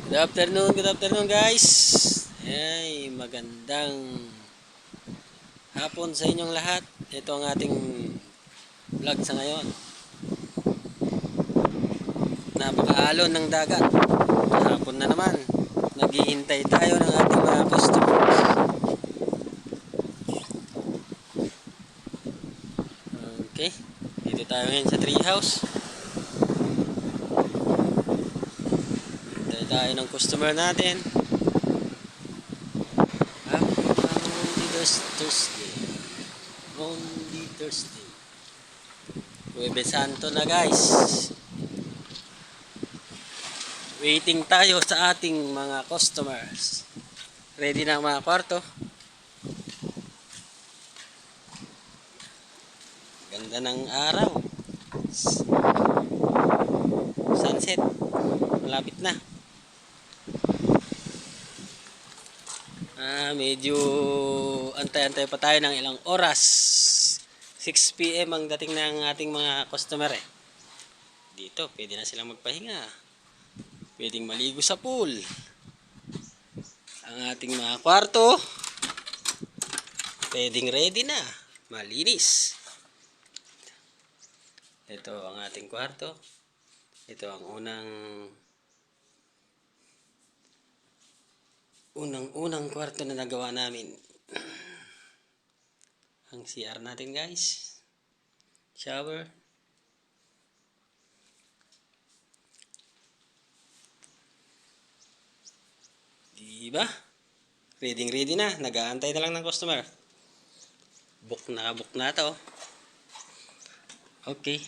Good afternoon guys. Ay, magandang hapon sa inyong lahat. Ito ang ating vlog sa ngayon. Napakaalon ng dagat. Hapon na naman. Naghihintay tayo ng ating mga customers. Okay. Dito tayo ngayon sa tree house. Hintay tayo ng customer natin. Thursday. Only Thursday. Huwebes Santo na guys. Waiting tayo sa ating mga customers. Ready na ang mga kwarto. Ganda ng araw. Sunset. Malapit na. Medyo antay-antay pa tayo ng ilang oras. 6 PM ang dating ng ating mga customer eh. Dito, pwede na silang magpahinga. Pwedeng maligo sa pool. Ang ating mga kwarto, pwedeng ready na. Malinis. Ito ang ating kwarto. Ito ang unang kwarto na nagawa namin. Ang CR natin guys. Shower. Diba? Ready na. Nag-aantay na lang ng customer. Book na to. Okay.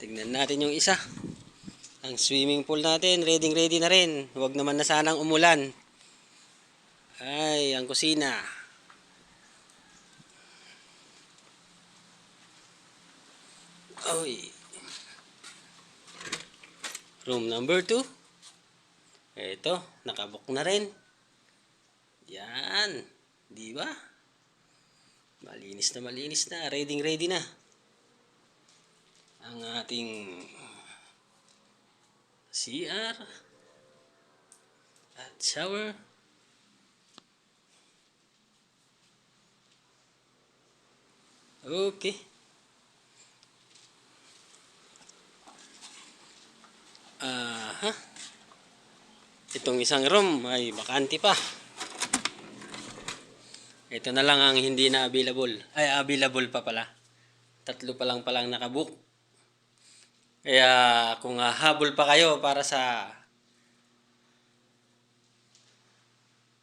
Tignan natin yung isa. Ang swimming pool natin, ready na rin. Huwag naman na sanang umulan. Ay, ang kusina. Oy. Room number 2. Ito, nakabook na rin. Yan. Di ba? Malinis na. Ready na. Ang ating CR at shower. Okay. Itong isang room ay bakante pa. Ito na lang ang hindi na available. Ay, available pa pala. 3 pa lang palang nakabook. Kaya kung habol pa kayo para sa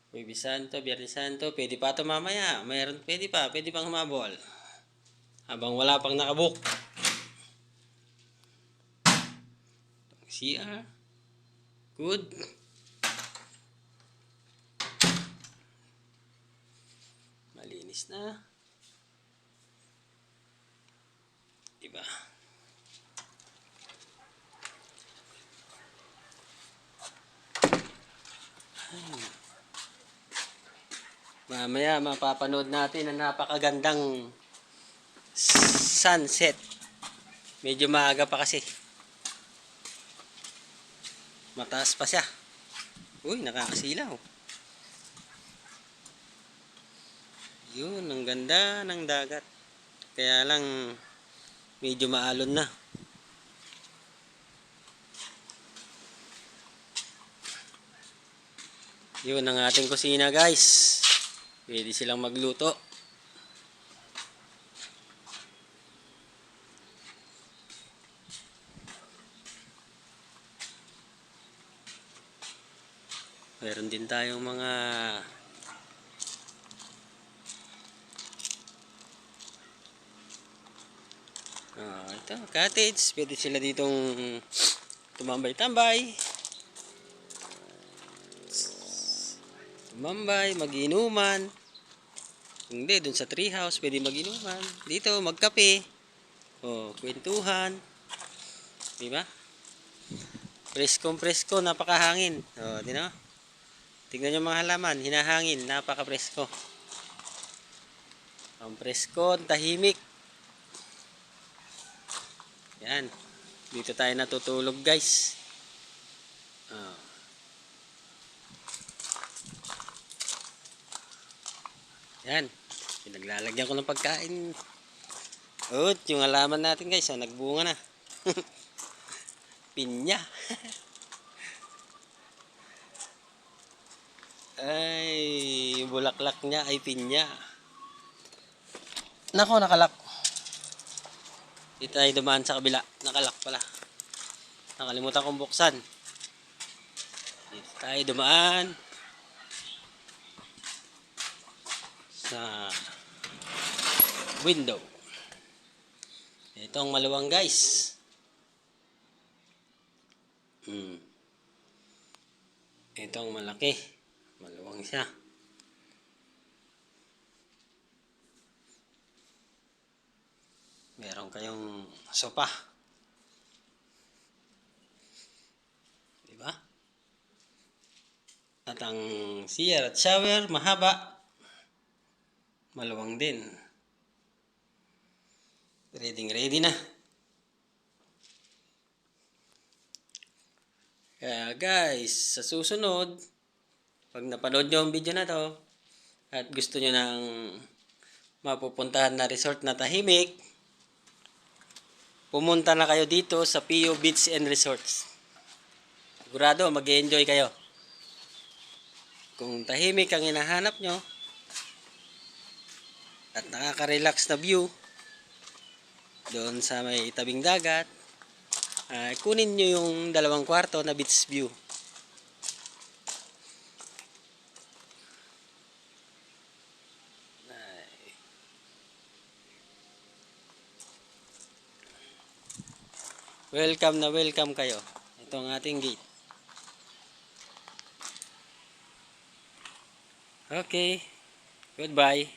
Huwebes Santo, Biyernes Santo, pwede pa ito mamaya. Pwede pang humabol. Habang wala pang nakabook. CR. Good. Malinis na. Diba? Mamaya mapapanood natin ang napakagandang sunset. Medyo maaga pa kasi. Mataas pa siya. Uy, nakakasilaw. Yun, ang ganda ng dagat. Kaya lang medyo maalon na. Yun ang ating kusina guys. Pwede silang magluto. Meron din tayong mga ito, cottage. Pwede sila ditong tumambay-tambay. Mag-inuman. Hindi, dun sa tree house, pwede mag-inuman. Dito, magkape. Kwentuhan. Diba? Presko, napakahangin. Di ba? Tingnan nyo mga halaman, hinahangin, napaka-presko. Ang presko, tahimik. Yan. Dito tayo natutulog guys. Ah. Yan. Pinaglalagyan ko ng pagkain. Ut, yung halaman natin guys, nagbunga na. Pinya. Ay, yung bulaklak niya ay pinya. Nako, nakalak. Dito tayo dumaan sa kabila. Nakalak pala. Nakalimutan kong buksan. Dito tayo dumaan sa window. Ito ang maluwang guys. Ito ang malaki. Maluwang siya. Meron kayong sopa. Diba? At ang CR at shower, mahaba. Maluwang din. Ready na. Kaya guys, sa susunod, pag napanood nyo ang video na to, at gusto nyo ng mapupuntahan na resort na tahimik, pumunta na kayo dito sa PO Beach and Resorts. Sigurado, mag-enjoy kayo. Kung tahimik ang hinahanap nyo, at nakaka-relax na view, doon sa may tabing dagat, kunin nyo yung 2 kwarto na beach view. Welcome na welcome kayo. Ito ang ating gate. Okay. Goodbye.